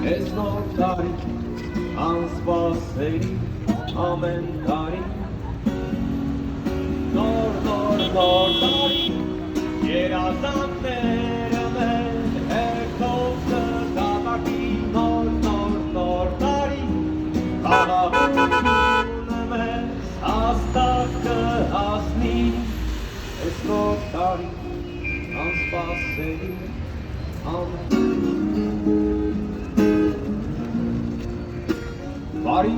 Ես նոր տարի, անսպասելի ամեն տարի Նոր տարի, երազանքները մեր հերթով կդատակի Նոր տարի, խաղաղությունը մեզ հաստատ կհասնի Ես նոր տարի, անսպասելի ամեն Բարի,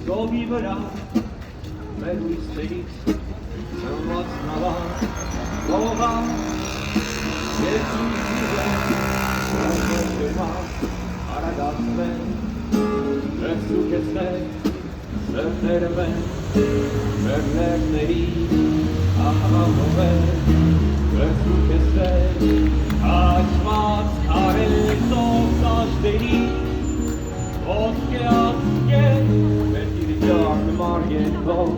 ծովի վրա, մեր ույսերից, ծնված նավան, լողա, երկույսի վեր, մեր շերման, արագացվեն, դրսուկեցվեն, սրտերը վեն, մեր ներների, աղաղովեն, դրսուկեցվեն, հաչված արեցով սաշտերի, Ոսկե ասկե, մեր տիրիջար նմար երկով,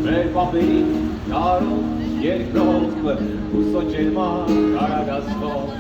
մեր պապերի կարով երկով, ուսոջերման կարագասվով,